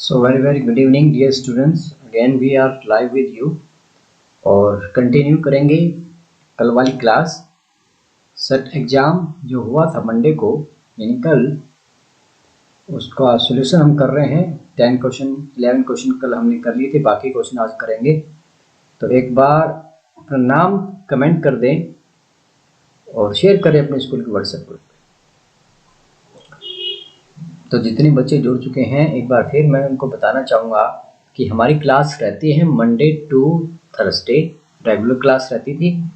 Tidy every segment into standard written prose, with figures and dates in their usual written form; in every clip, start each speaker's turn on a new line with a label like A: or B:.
A: So very good evening dear students. Again we are live with you और continue करेंगे कल वाली class. Set exam जो हुआ था मंडे को यानी कल, उसका सॉल्यूशन हम कर रहे हैं। 10 क्वेश्चन 11 क्वेश्चन कल हमने कर लिए थे, बाकी क्वेश्चन आज करेंगे। तो एक बार अपना नाम कमेंट कर दें और शेयर करें अपने स्कूल के व्हाट्सएप ग्रुप पे। तो जितने बच्चे जुड़ चुके हैं एक बार फिर मैं उनको बताना चाहूँगा कि हमारी क्लास रहती है Monday to Thursday, regular class रहती थी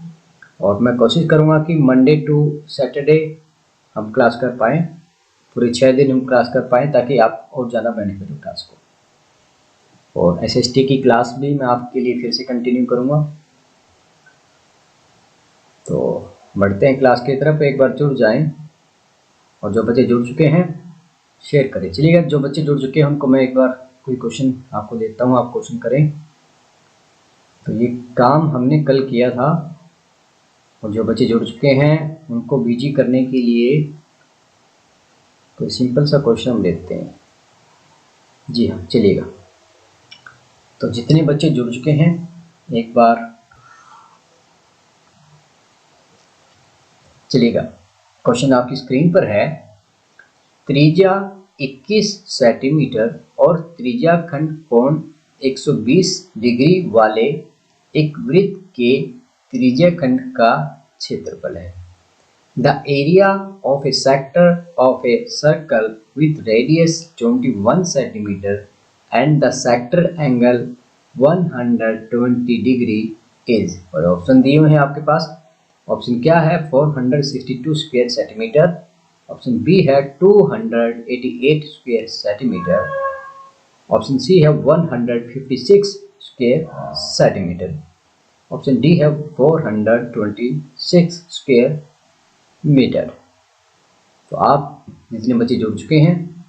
A: और मैं कोशिश करूँगा कि मंडे टू सैटरडे हम क्लास कर पाएँ, पूरे 6 दिन हम क्लास कर पाएँ ताकि आप और ज़्यादा बेनिफिट हो क्लास को। और एसएसटी की क्लास भी मैं आपके लिए फिर से कंटिन्यू करूँगा। तो बढ़ते हैं क्लास की तरफ, एक बार जुड़ जाएं और जो बच्चे जुड़ चुके हैं शेयर करें। चलिएगा, जो बच्चे जुड़ चुके हैं उनको मैं एक बार कोई क्वेश्चन आपको देता हूँ, आप क्वेश्चन करें। तो ये काम हमने कल किया था और जो बच्चे जुड़ चुके हैं उनको बिजी करने के लिए कोई सिंपल सा क्वेश्चन हम लेते हैं। जी हाँ, चलिएगा। तो जितने बच्चे जुड़ चुके हैं एक बार चलिएगा, क्वेश्चन आपकी स्क्रीन पर है। त्रिज्या 21 सेंटीमीटर और त्रिज्या खंड कोण 120 डिग्री वाले एक वृत्त के त्रिज्या खंड का क्षेत्रफल है। The area of A sector of a circle with radius 21 centimetre and the sector angle 120 degree is. और ऑप्शन दिए हुए हैं आपके पास। ऑप्शन क्या है? 462 स्क्वायर सेंटीमीटर। ऑप्शन बी है 288 स्क्वायर सेंटीमीटर। ऑप्शन सी है 156 स्क्वायर सेंटीमीटर। ऑप्शन डी है 426 स्क्वायर मीटर। तो आप जितने बच्चे जुड़ चुके हैं,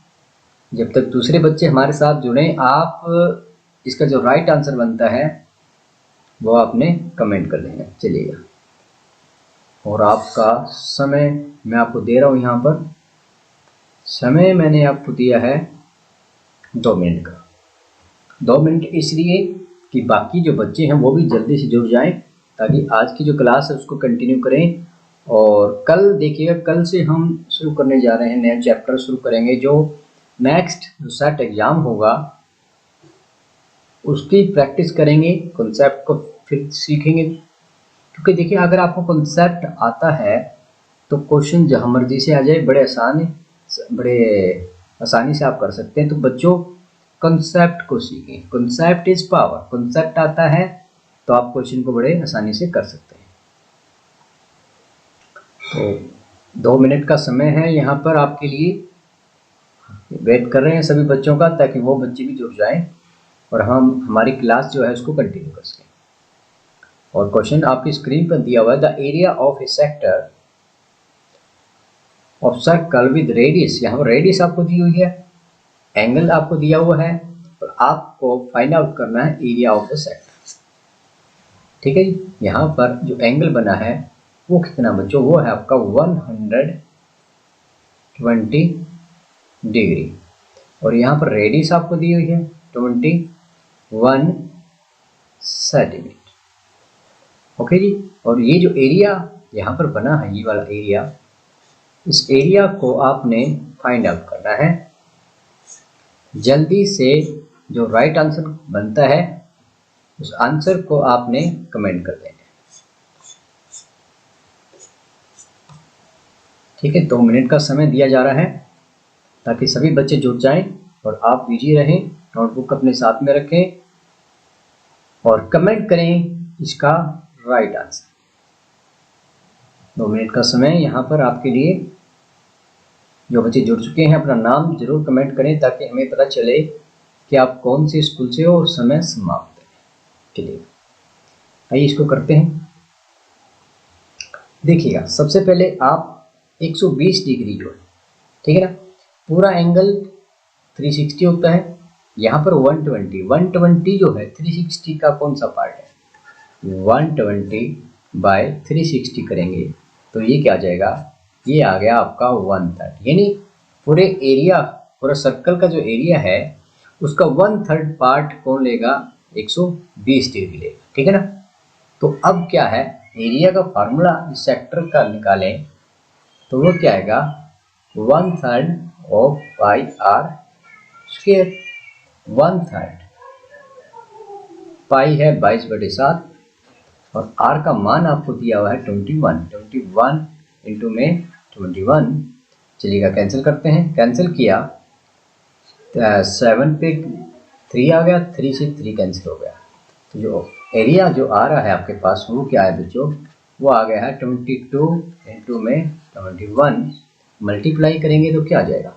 A: जब तक दूसरे बच्चे हमारे साथ जुड़े, आप इसका जो राइट आंसर बनता है वो आपने कमेंट कर देना। चलिएगा, और आपका समय मैं आपको दे रहा हूँ। यहाँ पर समय मैंने आपको दिया है 2 मिनट का। 2 मिनट इसलिए कि बाकी जो बच्चे हैं वो भी जल्दी से जुड़ जाएं ताकि आज की जो क्लास है उसको कंटिन्यू करें। और कल देखिएगा, कल से हम शुरू करने जा रहे हैं, नया चैप्टर शुरू करेंगे। जो नेक्स्ट जो सेट एग्ज़ाम होगा उसकी प्रैक्टिस करेंगे, कॉन्सेप्ट को फिर सीखेंगे। क्योंकि देखिए, अगर आपको कॉन्सेप्ट आता है तो क्वेश्चन जहाँ मर्जी से आ जाए, बड़े आसानी से आप कर सकते हैं। तो बच्चों कॉन्सेप्ट को सीखें। Concept is power. कॉन्सेप्ट आता है तो आप क्वेश्चन को बड़े आसानी से कर सकते हैं। तो 2 मिनट का समय है यहाँ पर आपके लिए। वेट कर रहे हैं सभी बच्चों का ताकि वो बच्चे भी जुड़ जाएं और हम हमारी क्लास जो है उसको कंटिन्यू कर सकें। और क्वेश्चन आपकी स्क्रीन पर दिया हुआ है। The area of A sector of circle with radius. यहाँ पर रेडियस आपको दी हुई है, एंगल आपको दिया हुआ है और आपको फाइंड आउट करना है एरिया ऑफ द सेक्टर। ठीक है जी। यहाँ पर जो एंगल बना है वो कितना बच्चों? वो है आपका 120 डिग्री। और यहाँ पर रेडियस आपको दी हुई है 21 सेंटीमीटर। ओके जी। और ये जो एरिया यहाँ पर बना है, ये वाला एरिया, इस एरिया को आपने फाइंड आउट करना है। जल्दी से जो राइट आंसर बनता है उस आंसर को आपने कमेंट कर देना है। ठीक है, 2 मिनट का समय दिया जा रहा है ताकि सभी बच्चे जुड़ जाएं और आप बिजी रहें। नोटबुक अपने साथ में रखें और कमेंट करें इसका राइट आंसर। 2 मिनट का समय यहाँ पर आपके लिए। जो बच्चे जुड़ चुके हैं अपना नाम जरूर कमेंट करें ताकि हमें पता चले कि आप कौन से स्कूल से हो और समय समाप्त है। चलिए आइए इसको करते हैं। देखिएगा, सबसे पहले आप 120 डिग्री जो है, ठीक है ना, पूरा एंगल 360 होता है। यहाँ पर 120 जो है 360 का कौन सा पार्ट है? 120/360 करेंगे तो ये क्या आ जाएगा? ये आ गया आपका 130। यानी पूरे एरिया, पूरा सर्कल का जो एरिया है उसका 1/3 पार्ट कौन लेगा, 120 डिग्री लेगा, ठीक है ना। तो अब क्या है, एरिया का फार्मूला इस सेक्टर का निकालें तो वो क्या आएगा, 1/3 ऑफ पाई आर स्क्वायर। 1/3 पाई है 22/7 और आर का मान आपको दिया हुआ है 21 इंटू में 21। चलिएगा कैंसिल करते हैं, कैंसिल किया 7 पे 3 आ गया, 3 से 3 कैंसिल हो गया। तो जो एरिया जो आ रहा है आपके पास वो क्या है बच्चों, वो आ गया है 22 इंटू में 21। मल्टीप्लाई करेंगे तो क्या आ जाएगा,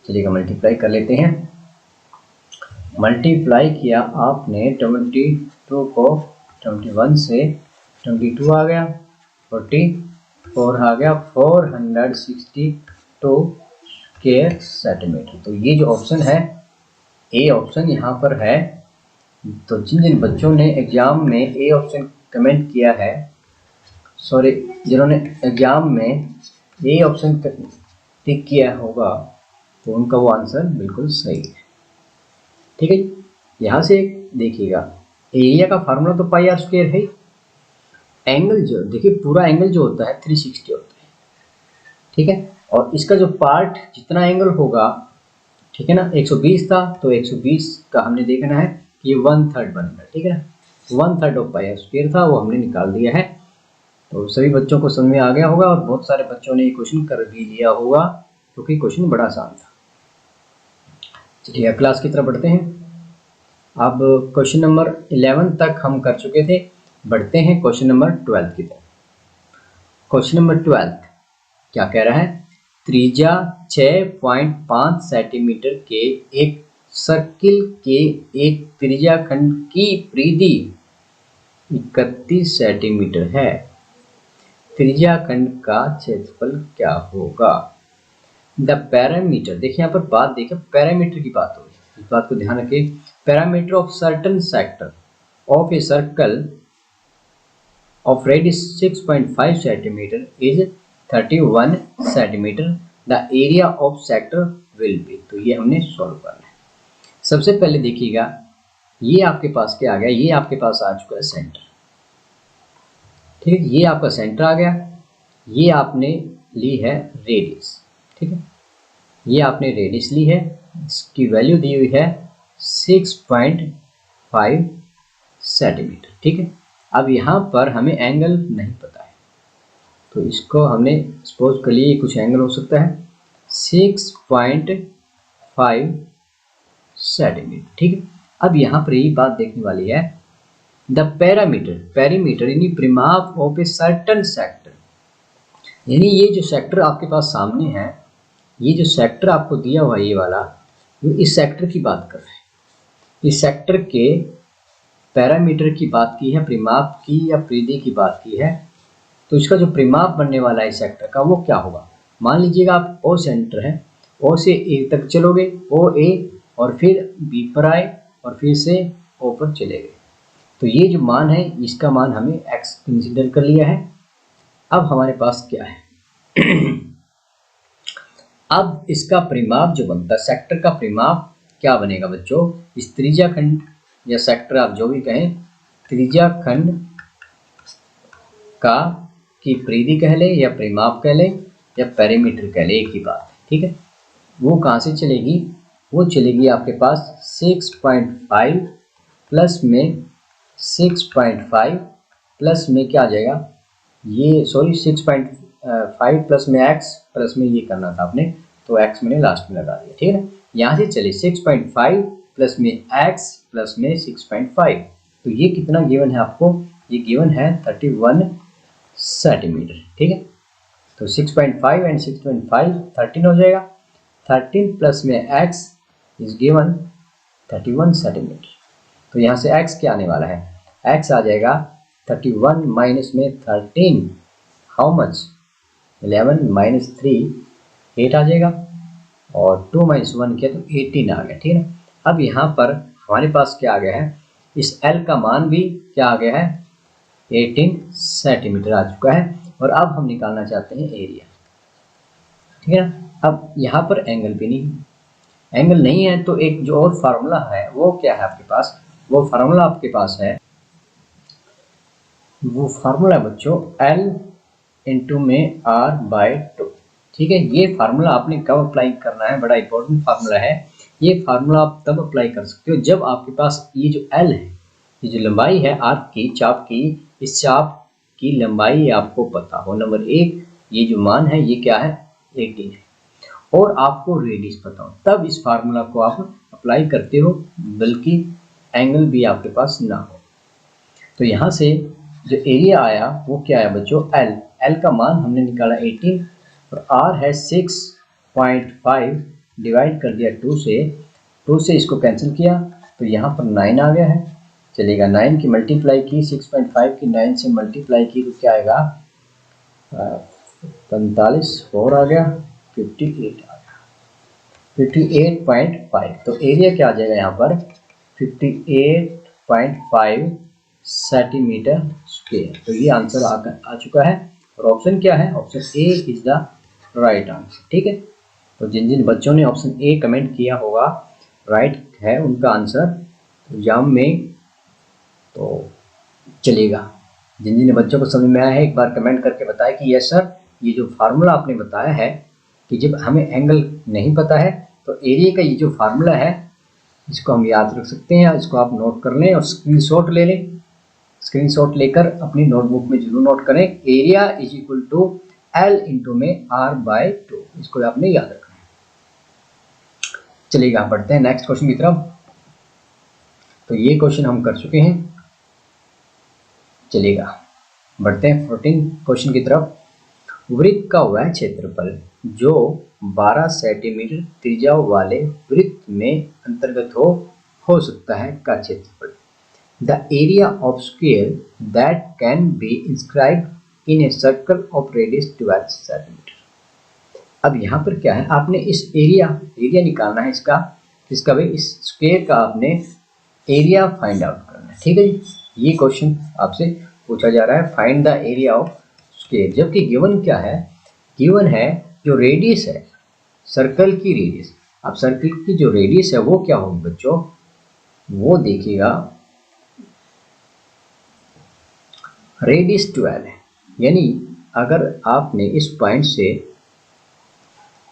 A: चलिएगा मल्टीप्लाई कर लेते हैं। मल्टीप्लाई किया आपने 22 को 21 से, 22 आ गया, 44 आ गया, 462 स्क्वायर सेंटीमीटर। तो ये जो ऑप्शन है, ए ऑप्शन यहाँ पर है। तो जिन जिन बच्चों ने एग्जाम में ए ऑप्शन कमेंट किया है, सॉरी जिन्होंने एग्जाम में ए ऑप्शन टिक किया होगा तो उनका वो आंसर बिल्कुल सही है, ठीक है। यहाँ से देखिएगा एरिया का फार्मूला तो पाई आर स्क्वायर है। एंगल जो देखिए, पूरा एंगल जो होता है 360 होता है, ठीक है। और इसका जो पार्ट जितना एंगल होगा, ठीक है ना, 120 था तो 120 का हमने देखना है कि 1/3 बनेगा, ठीक है ना। 1/3 ऑफ पाई आर स्क्वायर था, वो हमने निकाल दिया है। तो सभी बच्चों को समझ में आ गया होगा और बहुत सारे बच्चों ने ये क्वेश्चन कर भी लिया होगा क्योंकि क्वेश्चन बड़ा आसान था। चलिए क्लास की तरफ बढ़ते हैं। अब क्वेश्चन नंबर 11 तक हम कर चुके थे, बढ़ते हैं क्वेश्चन नंबर 12 की तरफ। क्वेश्चन नंबर 12 क्या कह रहा है, त्रिज्या 6.5 सेंटीमीटर के एक सर्किल के एक त्रिज्याखंड की परिधि 31 सेंटीमीटर है, त्रिज्याखंड का क्षेत्रफल क्या होगा। द पैरामीटर, देखिए यहाँ पर बात देखिए पैरामीटर की बात हो रही है, इस बात को ध्यान रखिए। Parameter of certain sector of a circle of radius 6.5 centimetre is 31 centimetre, the area of sector will be. तो ये हमने सॉल्व करना है। सबसे पहले देखिएगा, ये आपके पास क्या आ गया, ये आपके पास आ चुका है सेंटर, ठीक है। ये आपका सेंटर आ गया, ये आपने ली है रेडियस, ठीक है। ये आपने रेडियस ली है, इसकी वैल्यू दी हुई है 6.5 सेंटीमीटर, ठीक है। अब यहाँ पर हमें एंगल नहीं पता है तो इसको हमने सपोज कर लिए कुछ एंगल हो सकता है 6.5 सेंटीमीटर, ठीक है। अब यहाँ पर ये बात देखने वाली है, द पैरामीटर, पैरीमीटर यानी परिमाप ऑफ ए सर्टेन सेक्टर, यानी ये जो सेक्टर आपके पास सामने है, ये जो सेक्टर आपको दिया हुआ ये वाला, वो इस सेक्टर की बात कर रहा है। इस सेक्टर के पैरामीटर की बात की है, परिमाप की या परिधि की बात की है। तो इसका जो परिमाप बनने वाला है इस सेक्टर का वो क्या होगा। मान लीजिएगा आप ओ सेंटर है, ओ से ए तक चलोगे, ओ ए और फिर बी पर आए और फिर से ओ पर चले गए। तो ये जो मान है इसका मान हमें एक्स कंसीडर कर लिया है। अब हमारे पास क्या है अब इसका परिमाप जो बनता है, सेक्टर का परिमाप क्या बनेगा बच्चों, इस त्रिज्याखंड या सेक्टर आप जो भी कहें, त्रिज्याखंड का की परिधि कह ले या परिमाप कह ले या पैरामीटर कह ले, एक ही बात है, ठीक है। वो कहाँ से चलेगी, वो चलेगी आपके पास 6.5 प्लस में 6.5 प्लस में क्या आ जाएगा, ये सॉरी 6.5 प्लस में एक्स प्लस में ये करना था आपने, तो एक्स मैंने लास्ट में लगा दिया, ठीक है ना। यहाँ से चले 6.5 प्लस में एक्स प्लस में 6.5, तो ये कितना गिवन है आपको, ये गिवन है 31 सेंटीमीटर, ठीक है। तो 6.5 एंड 6.5 13 हो जाएगा, 13 प्लस में एक्स इज गिवन 31 सेंटीमीटर। तो यहाँ से x क्या आने वाला है, x आ जाएगा 31 माइनस में 13, हाउ मच, 11 माइनस 3 8 आ जाएगा, और 2 माइनस 1 किया तो 18 आ गया, ठीक है। अब यहाँ पर हमारे पास क्या आ गया है, इस L का मान भी क्या आ गया है 18 सेंटीमीटर आ चुका है। और अब हम निकालना चाहते हैं एरिया, ठीक है ना। अब यहाँ पर एंगल भी नहीं, एंगल नहीं है तो एक जो और फार्मूला है वो क्या है आपके पास, वो फार्मूला आपके पास है, वो फार्मूला है बच्चों L इंटू में R/2। ठीक है, ये फार्मूला आपने कब अप्लाई करना है, बड़ा इंपॉर्टेंट फार्मूला है। ये फार्मूला आप तब अप्लाई कर सकते हो जब आपके पास ये जो L है, ये जो लंबाई है आर्क की, चाप की, इस चाप की लंबाई आपको पता हो। नंबर एक, ये जो मान है ये क्या है, 18 है, और आपको रेडियस पता हो, तब इस फार्मूला को आप अप्लाई करते हो, बल्कि एंगल भी आपके पास ना हो। तो यहाँ से जो एरिया आया वो क्या है बच्चों, एल। एल का मान हमने निकाला 18 और आर है 6.5, डिवाइड कर दिया 2 से इसको कैंसिल किया तो यहाँ पर 9 आ गया है। चलेगा, 9 की मल्टीप्लाई की 6.5 की 9 से मल्टीप्लाई की तो क्या आएगा, 45, 4 आ गया, 58 आ गया, 58.5। तो एरिया क्या आ जाएगा यहाँ पर, 58.5 सेंटीमीटर स्क्वायर। तो ये आंसर आ चुका है और ऑप्शन क्या है, option A is the right answer. ठीक है, तो जिन जिन बच्चों ने ऑप्शन ए कमेंट किया होगा राइट है उनका आंसर एग्जाम में तो चलेगा। जिन जिन बच्चों को समझ में आया है एक बार कमेंट करके बताएं कि यस सर, ये जो फार्मूला आपने बताया है कि जब हमें एंगल नहीं पता है तो एरिया का ये जो फार्मूला है इसको हम याद रख सकते हैं, इसको आप नोट कर लें और स्क्रीनशॉट ले लें। स्क्रीनशॉट लेकर अपनी नोटबुक में जरूर नोट करें, area is equal to L into में R/2, इसको आपने याद रखना है। चलिएगा बढ़ते हैं नेक्स्ट क्वेश्चन की तरफ। तो ये क्वेश्चन हम कर चुके हैं, चलिएगा बढ़ते हैं 14 क्वेश्चन की तरफ। वृत्त का वह क्षेत्रफल जो 12 सेंटीमीटर त्रिज्या वाले वृत्त में अंतर्गत हो सकता है का क्षेत्रफल। The area of square that can be inscribed in a circle of radius 12 centimeter। अब यहाँ पर क्या है, आपने इस एरिया निकालना है इसका भाई इस स्क्वायर का आपने एरिया फाइंड आउट करना है। ठीक है जी, ये क्वेश्चन आपसे पूछा जा रहा है, find the area of square. जबकि गिवन क्या है, गिवन है जो रेडियस है सर्कल की रेडियस। अब सर्कल की जो रेडियस है वो क्या होगी बच्चों, वो देखिएगा रेडियस 12 है। यानी अगर आपने इस पॉइंट से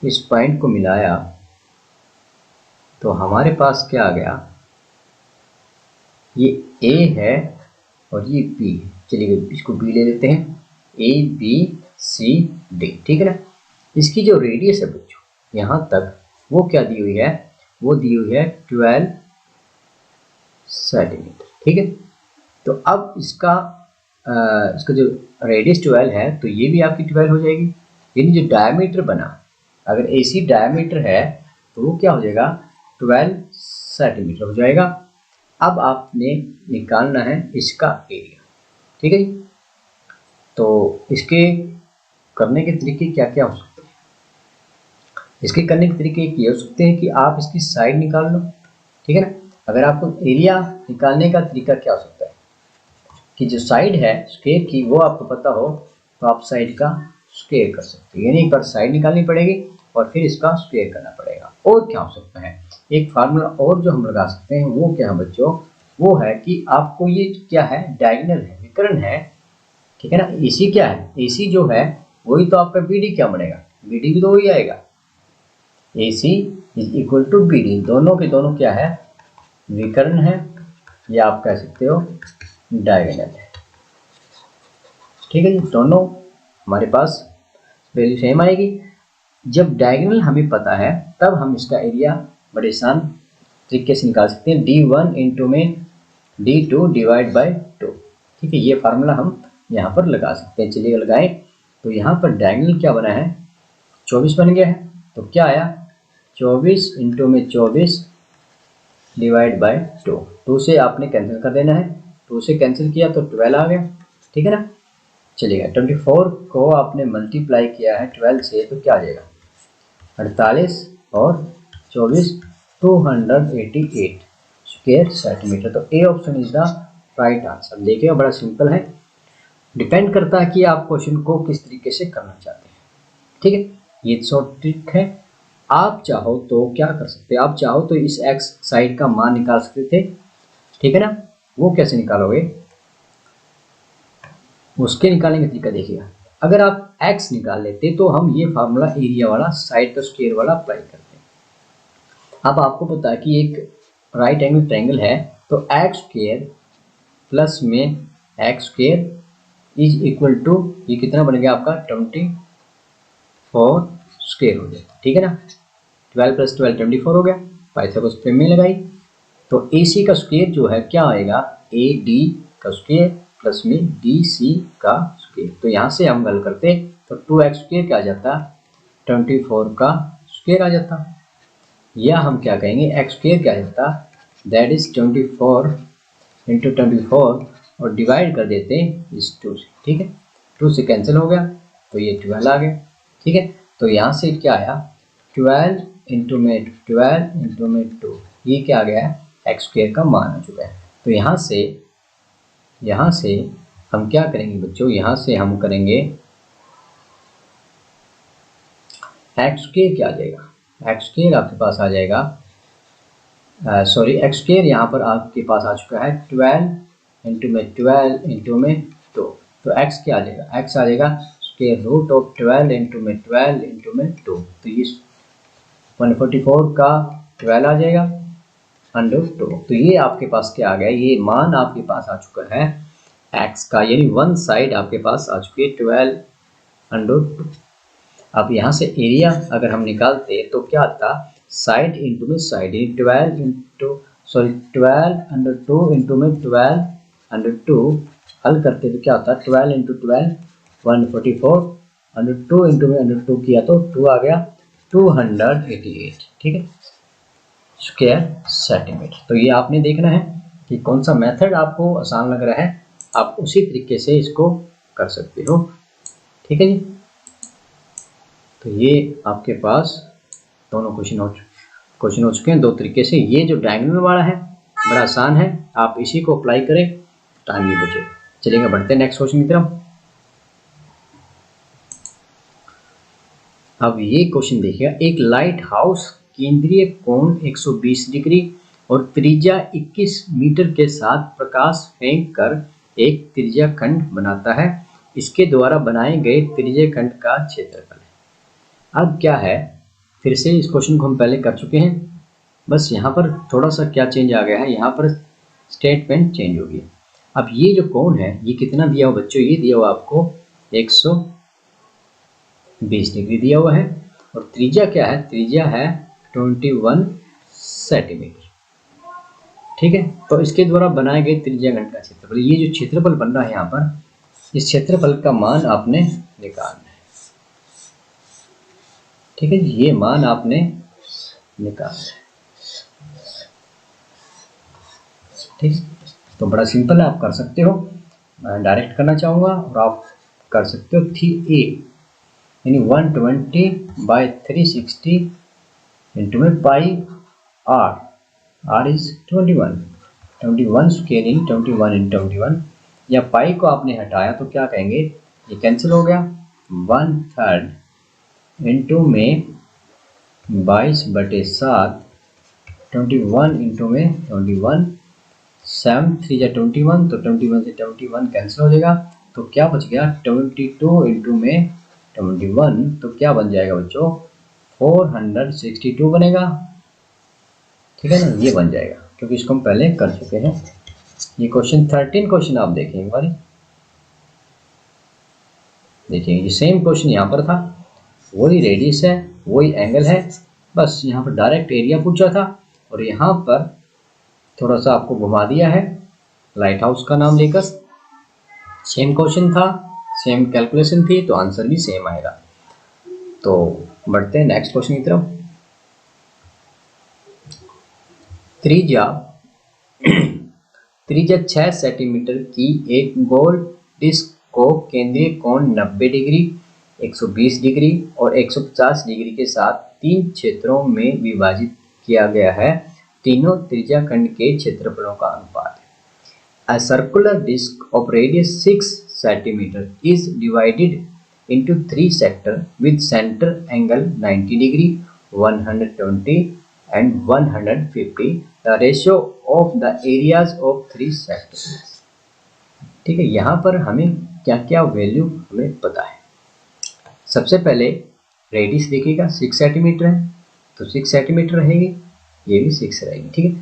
A: इस पॉइंट को मिलाया तो हमारे पास क्या आ गया, ये A है और ये B है। चलिए इसको B ले लेते हैं, ABCD। ठीक है ना, इसकी जो रेडियस है बच्चों यहाँ तक वो क्या दी हुई है, वो दी हुई है 12 सेंटीमीटर। ठीक है, तो अब इसका जो रेडियस 12 है तो ये भी आपकी 12 हो जाएगी। यानी जो डायमीटर बना, अगर AC डायमीटर है तो वो क्या हो जाएगा, 12 सेंटीमीटर हो जाएगा। अब आपने निकालना है इसका एरिया। ठीक है, तो इसके करने के तरीके क्या क्या हो सकते हैं, इसके करने के तरीके ये हो सकते हैं कि आप इसकी साइड निकाल लो। ठीक है ना, अगर आपको एरिया निकालने का तरीका क्या हो सकता है कि जो साइड है स्क्वायर की वो आपको पता हो तो आप साइड का स्क्वायर कर सकते हैं, यानी पर साइड निकालनी पड़ेगी और फिर इसका स्क्वायर करना पड़ेगा। और क्या हो सकता है, एक फार्मूला और जो हम लगा सकते हैं वो क्या है बच्चों, वो है कि आपको ये क्या है, डायगोनल है, विकर्ण है। ठीक है ना, AC क्या है, AC जो है वही तो आपका BD क्या बनेगा, BD भी तो वही आएगा, AC is equal to BD। दोनों के दोनों क्या है, विकर्ण है, या आप कह सकते हो डायगोनल है। ठीक है जी, दोनों हमारे पास वैल्यू सेम आएगी। जब डायगोनल हमें पता है तब हम इसका एरिया बड़े आसान तरीके से निकाल सकते हैं, D1 इंटू में D2 डिवाइड बाई 2। ठीक है, ये फार्मूला हम यहाँ पर लगा सकते हैं। चलिए लगाएं, तो यहाँ पर डायगोनल क्या बना है, 24 बन गया है। तो क्या आया, 24 इंटू में 24 डिवाइड बाई 2। 2 से आपने कैंसिल कर देना है, 2 से कैंसिल किया तो 12 आ गया। ठीक है ना, चलिएगा 24 को आपने मल्टीप्लाई किया है 12 से तो क्या आ जाएगा, 48 और 24 288 स्क्वायर सेंटीमीटर। तो A option is the right answer. देखिए बड़ा सिंपल है, डिपेंड करता है कि आप क्वेश्चन को किस तरीके से करना चाहते हैं। ठीक है, ये शॉर्ट ट्रिक है, आप चाहो तो क्या कर सकते हैं, आप चाहो तो इस x साइड का मान निकाल सकते थे, ठीक है ना। वो कैसे निकालोगे, उसके निकालने का तरीका देखिएगा। अगर आप x निकाल लेते तो हम ये फार्मूला एरिया वाला साइड का स्क्वायर वाला अप्लाई करते। अब आपको पता है कि एक राइट एंगल ट्रायंगल है, तो एक्स स्क्वायर प्लस में X square is equal to, ये कितना बन गया आपका 24 स्क्वायर हो गया, ठीक है ना। 12 प्लस 12 24 हो गया, पाइथागोरस थ्योरम में लगाई। तो ए सी का स्क्वायर जो है क्या आएगा, ए डी का स्क्वायर प्लस में डी सी का स्क्वायर। तो यहाँ से हम गल करते तो 2x स्क्वायर क्या आ जाता, 24 का स्क्वायर आ जाता, या हम क्या कहेंगे एक्स स्क्वायर क्या आ जाता, दैट इज 24 इंटू 24 और डिवाइड कर देते इस 2 से, ठीक है। 2 से कैंसिल हो गया तो ये 12 आ गया, ठीक है। तो यहाँ से क्या आया 12 इंटू में 2, ये क्या आ गया है एक्स स्क्वायर का मान आ चुका है। तो यहाँ से हम क्या करेंगे बच्चों, यहाँ से हम करेंगे एक्स स्क्वायर क्या आ जाएगा, एक्स स्क्वायर आपके पास आ जाएगा, सॉरी एक्स स्क्वायर यहाँ पर आपके पास आ चुका है 12 इंटू में 2। तो एक्स क्या आ जाएगा, एक्स आ जाएगा स्क्वायर रूट ऑफ 12 इंटू में 2। तो ये 144 का 12 आ जाएगा अंडर 2। तो ये आपके पास क्या आ गया, ये मान आपके पास आ चुका है एक्स का, यानी वन साइड आपके पास आ चुकी है 12 अंडर 2। अब यहाँ से एरिया अगर हम निकालते तो क्या आता, साइड इंटू में साइड, 12 अंडर 2 इंटू में 12 अंडर 2 हल करते तो क्या होता है 12 इंटू 12 144 अंडर 2 इंटू में अंडर 2 किया तो 2 आ गया 288, ठीक है, स्क्वायर सेंटीमीटर। तो ये आपने देखना है कि कौन सा मेथड आपको आसान लग रहा है, आप उसी तरीके से इसको कर सकते हो, ठीक है जी। तो ये आपके पास दोनों क्वेश्चन हो चुके हैं दो तरीके से। ये जो डायगोनल वाला है बड़ा आसान है, आप इसी को अप्लाई करें, टाइम भी बचे। चलिए बढ़ते हैं नेक्स्ट क्वेश्चन की तरफ। अब ये क्वेश्चन देखिएगा, एक लाइट हाउस केंद्रीय कोण 120 डिग्री और त्रिज्या 21 मीटर के साथ प्रकाश फेंक कर एक त्रिज्या खंड बनाता है। इसके द्वारा बनाए गए त्रिज्या खंड का क्षेत्रफल है। अब क्या है, फिर से इस क्वेश्चन को हम पहले कर चुके हैं, बस यहाँ पर थोड़ा सा क्या चेंज आ गया है, यहाँ पर स्टेटमेंट चेंज हो गई। अब ये जो कोण है ये कितना दिया हुआ बच्चों, ये दिया हुआ आपको 120 डिग्री दिया हुआ है, और त्रिज्या क्या है, त्रिज्या है 21 सेंटीमीटर, ठीक है। तो इसके द्वारा बनाए गए त्रिज्या खंड का क्षेत्रफल, ये जो क्षेत्रफल बन रहा है यहाँ पर, इस क्षेत्रफल का मान आपने निकालना है, ठीक है। ये मान आपने निकालना है, ठीक। तो बड़ा सिंपल है, आप कर सकते हो, मैं डायरेक्ट करना चाहूँगा और आप कर सकते हो। थी ए यानी 120/360 इंटू में पाई आर इज 21 स्क्वायर इन 21 इन 21, या पाई को आपने हटाया तो क्या कहेंगे, ये कैंसिल हो गया, 1/3 इंटू में 22/7, 21 इंटू में 21, 7 3 या 21, तो 21 से 21 कैंसिल हो जाएगा, तो क्या बच गया 22 इंटू में 21, तो क्या बन जाएगा बच्चों 462 बनेगा, ठीक है ना, ये बन जाएगा क्योंकि इसको हम पहले कर चुके हैं। ये क्वेश्चन 13 क्वेश्चन आप देखें एक बार, देखिए ये सेम क्वेश्चन यहाँ पर था, वही रेडियस है वही एंगल है, बस यहाँ पर डायरेक्ट एरिया पूछा था और यहाँ पर थोड़ा सा आपको घुमा दिया है लाइट हाउस का नाम लेकर। सेम क्वेश्चन था, सेम कैलकुलेशन थी, तो आंसर भी सेम आएगा। तो बढ़ते हैं नेक्स्ट क्वेश्चन की तरफ। त्रिज्या 6 सेंटीमीटर की एक गोल डिस्क को केंद्रीय कोण 90 डिग्री, 120 डिग्री और 150 डिग्री के साथ 3 क्षेत्रों में विभाजित किया गया है। तीनों त्रिज्या खंड के क्षेत्रफलों का अनुपात है। A circular disc of radius 6 centimeter is divided into 3 sectors with center angle 90 degree, 120 and 150 the ratio of the areas of 3 sectors। ठीक है, यहाँ पर हमें क्या क्या वैल्यू हमें पता है। सबसे पहले रेडियस देखिएगा 6 सेंटीमीटर है तो 6 सेंटीमीटर रहेगी, ये भी 6 रहेगी। ठीक है,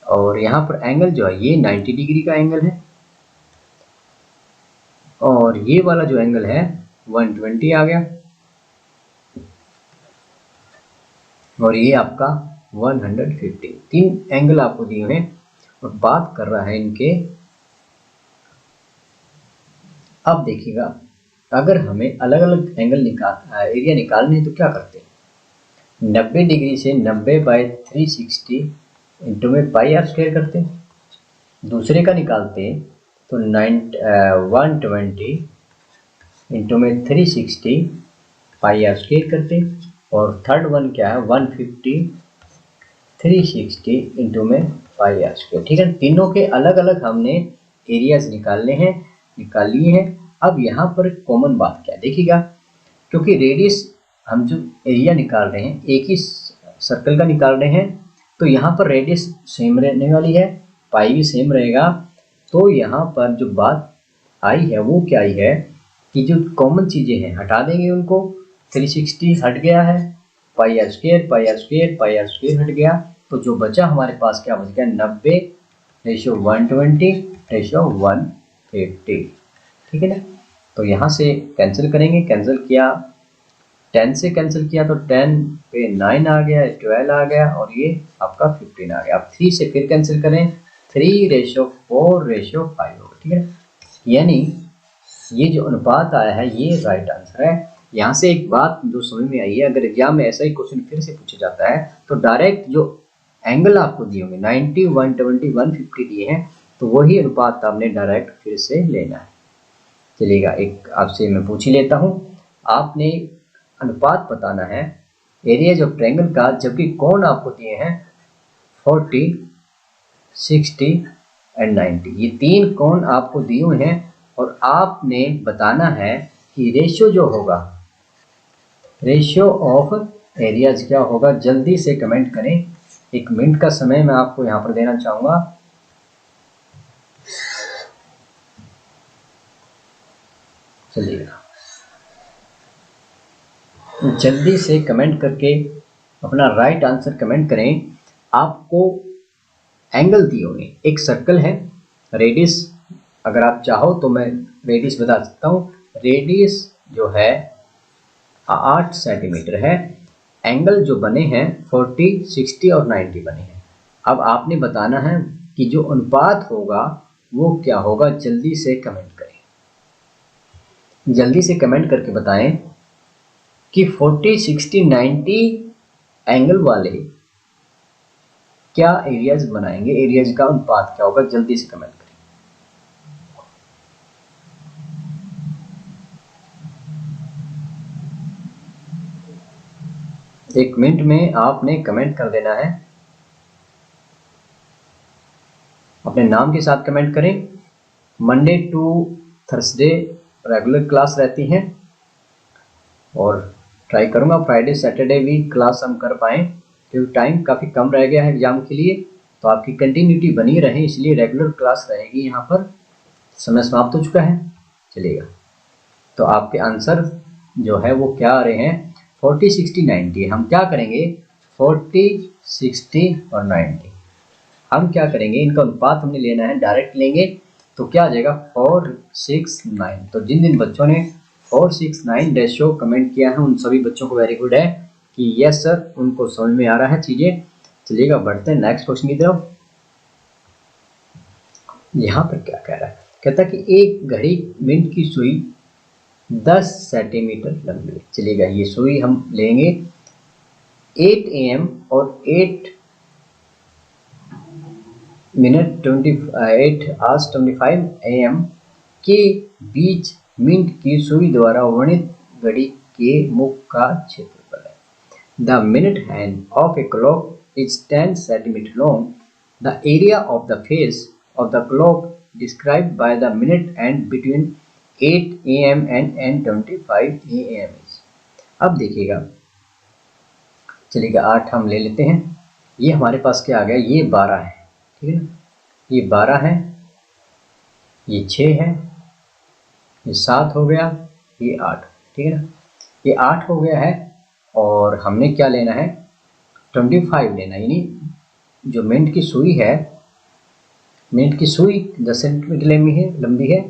A: और यहाँ पर एंगल जो है ये 90 डिग्री का एंगल है और ये वाला जो एंगल है 120 आ गया और ये आपका 150। 3 एंगल आपको दिए हुए हैं और बात कर रहा है इनके। अब देखिएगा अगर हमें अलग अलग एंगल एरिया निकालने तो क्या करते हैं, 90 डिग्री से 90/360 इंटू में पाई आर स्क्वायर करते हैं। दूसरे का निकालते हैं तो 120 इंटू में 360 पाई आर स्क्वायर करते हैं। और थर्ड वन क्या है 150 360 इंटू में पाई आर स्क्वायर। ठीक है, तीनों के अलग अलग हमने एरियाज निकाल लिए हैं। अब यहाँ पर कॉमन बात क्या है देखिएगा, क्योंकि रेडियस हम जो एरिया निकाल रहे हैं एक ही सर्कल का निकाल रहे हैं तो यहाँ पर रेडियस सेम रहने वाली है, पाई भी सेम रहेगा। तो यहाँ पर जो बात आई है वो क्या आई है कि जो कॉमन चीज़ें हैं हटा देंगे उनको। 360 हट गया है, पाई आर स्क्वायर हट गया, तो जो बचा हमारे पास क्या बच गया 90/120 रेशो 150। ठीक है ना, तो यहाँ से कैंसिल करेंगे, कैंसिल किया 10 से कैंसिल किया तो 10 पे 9 आ गया, 12 आ गया और ये आपका 15 आ गया। अब 3 से फिर कैंसिल करें 3/4/5 होगा। ठीक है, यानी ये जो अनुपात आया है ये राइट आंसर है। यहाँ से एक बात जो समझ में आई है, अगर एग्जाम में ऐसा ही क्वेश्चन फिर से पूछा जाता है तो डायरेक्ट जो एंगल आपको दिए होंगे 90 120 150 दिए हैं तो वही अनुपात आपने डायरेक्ट फिर से लेना है। चलिएगा एक आपसे मैं पूछ ही लेता हूँ, आपने अनुपात बताना है एरिया ऑफ ट्रायंगल का, जबकि कोण आपको दिए हैं 40 60 एंड 90। ये 3 कोण आपको दिए हुए हैं और आपने बताना है कि रेशियो जो होगा, रेशियो ऑफ एरियाज क्या होगा। जल्दी से कमेंट करें, 1 मिनट का समय मैं आपको यहाँ पर देना चाहूँगा। चलिएगा जल्दी से कमेंट करके अपना राइट आंसर कमेंट करें। आपको एंगल दिए हुए, एक सर्कल है, रेडियस अगर आप चाहो तो मैं रेडियस बता सकता हूँ। रेडियस जो है 8 सेंटीमीटर है, एंगल जो बने हैं 40 60 और 90 बने हैं। अब आपने बताना है कि जो अनुपात होगा वो क्या होगा। जल्दी से कमेंट करें, जल्दी से कमेंट करके बताएं कि 40 60 90 एंगल वाले क्या एरियाज बनाएंगे, एरियाज का अनुपात क्या होगा। जल्दी से कमेंट करें। एक मिनट में आपने कमेंट कर देना है, अपने नाम के साथ कमेंट करें। Monday to Thursday regular class रहती हैं और ट्राई करूंगा फ्राइडे सैटरडे भी क्लास हम कर पाएँ, क्योंकि टाइम काफ़ी कम रह गया है एग्जाम के लिए, तो आपकी कंटिन्यूटी बनी रहे इसलिए रेगुलर क्लास रहेगी। यहाँ पर समय समाप्त हो चुका है। चलिएगा तो आपके आंसर जो है वो क्या आ रहे हैं 40 60 90। हम क्या करेंगे 40 60 और 90 हम क्या करेंगे, इनका अनुपात हमने लेना है, डायरेक्ट लेंगे तो क्या आ जाएगा 4 6 9। तो जिन जिन बच्चों ने 4 6 9 रेशियो कमेंट किया है उन सभी बच्चों को वेरी गुड है कि यस सर उनको समझ में आ रहा है चीज़ें। चलिएगा बढ़ते हैं नेक्स्ट क्वेश्चन की तरफ। यहाँ पर क्या कह रहा है, कहता है कि एक घड़ी मिनट की सुई 10 सेंटीमीटर लंबी है। चलिएगा ये सुई हम लेंगे 8 AM और 8 मिनट 25 AM के बीच मिनट की सुई द्वारा वर्णित घड़ी के मुख का क्षेत्रफल है। The minute hand of a clock is 10 centimetre long. The area of the face of the clock described by the minute hand between 8 AM and 25 AM is। अब देखिएगा चलिए 8 हम ले लेते हैं। ये हमारे पास क्या आ गया, ये 12 है, ठीक है ना। ये 12 है, ये 6 है, ये 7 हो गया, ये 8, ठीक है ना। ये 8 हो गया है और हमने क्या लेना है, 25 लेना है, यानी जो मिनट की सुई है, मिनट की सुई 10 सेंटीमीटर लंबी है।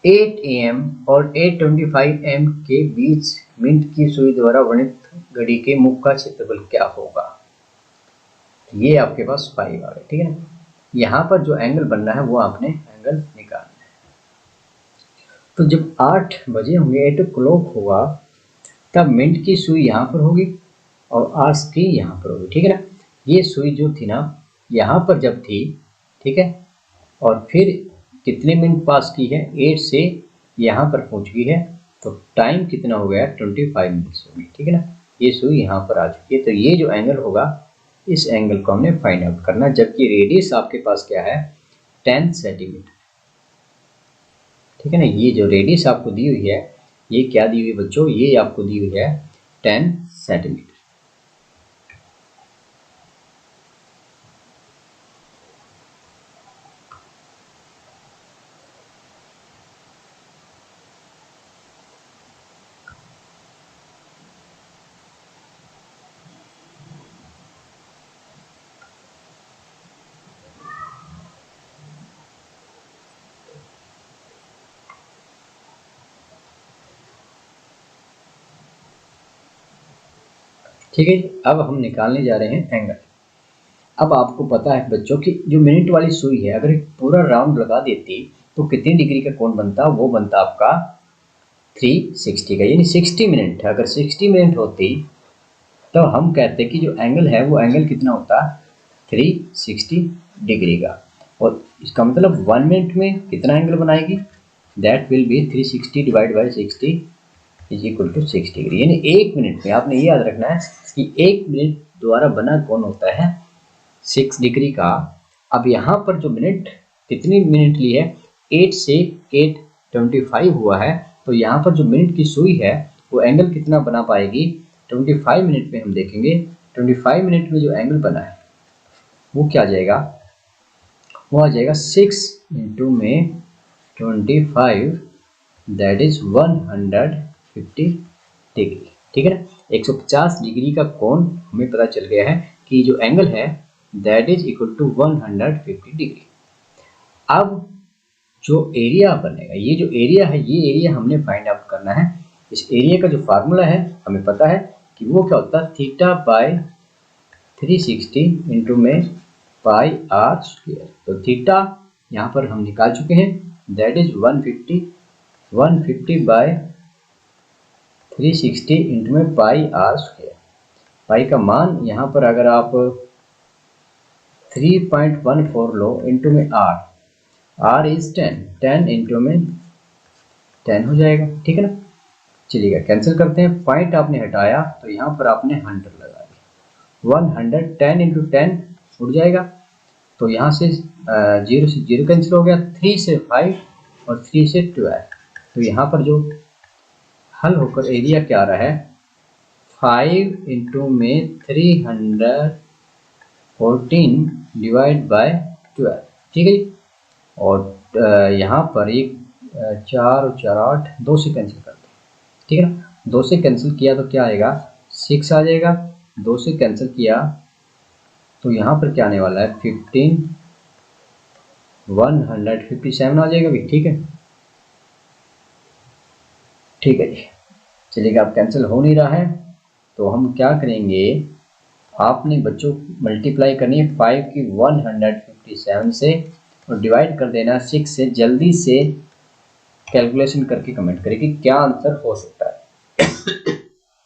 A: 8 AM और 8:25 AM के बीच मिनट की सुई द्वारा वर्णित घड़ी के मुख का क्षेत्रफल क्या होगा। ये आपके पास 5 आ गया, ठीक है ना। यहाँ पर जो एंगल बनना है वो आपने एंगल निकालना है। तो जब 8 बजे होंगे, 8 o'clock होगा, तब मिनट की सुई यहाँ पर होगी और आर्स की यहाँ पर होगी, ठीक है ना। ये सुई जो थी ना यहाँ पर जब थी, ठीक है, और फिर कितने मिनट पास की है, 8 से यहाँ पर पहुँच गई है, तो टाइम कितना हो गया, 25 मिनट्स होगी, ठीक है ना। ये सुई यहाँ पर आ चुकी है, तो ये जो एंगल होगा इस एंगल को हमने फाइंड आउट करना, जबकि रेडियस आपके पास क्या है, 10 सेंटीमीटर, ठीक है ना। ये जो रेडियस आपको दी हुई है, ये क्या दी हुई है बच्चों, ये आपको दी हुई है 10 सेंटीमीटर। ठीक है, अब हम निकालने जा रहे हैं एंगल। अब आपको पता है बच्चों कि जो मिनट वाली सुई है, अगर पूरा राउंड लगा देती तो कितनी डिग्री का कोण बनता, वो बनता आपका 360 का, यानी 60 मिनट। अगर 60 मिनट होती तो हम कहते कि जो एंगल है वो एंगल कितना होता, 360 डिग्री का। और इसका मतलब 1 मिनट में कितना एंगल बनाएगी, that will be 360 divide by 60 is equal to 6 degree. यानी 1 मिनट में, आपने ये याद रखना है कि 1 मिनट द्वारा बना कोण होता है 6 डिग्री का। अब यहाँ पर जो मिनट, कितनी मिनट ली है, 8 से 8:25 हुआ है, तो यहाँ पर जो मिनट की सुई है वो एंगल कितना बना पाएगी, 25 मिनट में हम देखेंगे। 25 मिनट में जो एंगल बना है वो क्या आ जाएगा, वो आ जाएगा 6 इंटू में 25, दैट इज 150 डिग्री, ठीक है ना। 150 डिग्री का कोण हमें पता चल गया है कि जो एंगल है that is equal to 150 degree. अब जो एरिया बनेगा, ये जो एरिया है, ये एरिया हमने फाइंड आउट करना है। इस एरिया का जो फार्मूला है हमें पता है कि वो क्या होता है, थीटा बाय 360 इंटू में पाई आर स्क्वायर। तो थीटा यहाँ पर हम निकाल चुके हैं, दैट इज 150 बाय 360 इंटू में पाई आर स्क्वायर। पाई का मान यहाँ पर अगर आप 3.14 लो इंटू में आर इज 10 इंटू में 10 हो जाएगा, ठीक है ना। चलिएगा कैंसिल करते हैं, पॉइंट आपने हटाया तो यहाँ पर आपने 100 लगा दिया, 110 इंटू 10 उड़ जाएगा, तो यहाँ से 0 से 0 कैंसिल हो गया, 3 से 5 और 3 से 12, तो यहाँ पर जो हल होकर एरिया क्या आ रहा है, 5 इंटू में 314 डिवाइड बाय 12, ठीक है। और यहाँ पर एक 4 और 4 8, 2 से कैंसिल करते हैं, ठीक है ना। 2 से कैंसिल किया तो क्या आएगा, 6 आ जाएगा। 2 से कैंसिल किया तो यहाँ पर क्या आने वाला है, 15, 157 आ जाएगा भी, ठीक है। ठीक है जी, चलिएगा अब कैंसिल हो नहीं रहा है तो हम क्या करेंगे, आपने बच्चों मल्टीप्लाई करनी है 5 की 157 से और डिवाइड कर देना 6 से। जल्दी से कैलकुलेशन करके कमेंट करें कि क्या आंसर हो सकता है।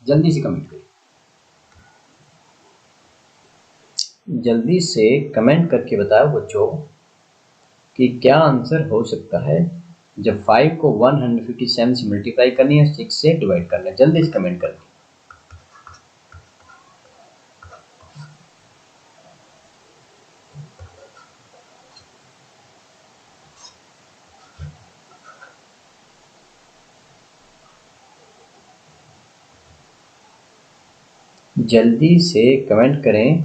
A: जल्दी से कमेंट करें, जल्दी से कमेंट करके बताओ बच्चों कि क्या आंसर हो सकता है जब 5 को 157 से मल्टीप्लाई करनी है, 6 से डिवाइड करना है। जल्दी से कमेंट करें। जल्दी से कमेंट करें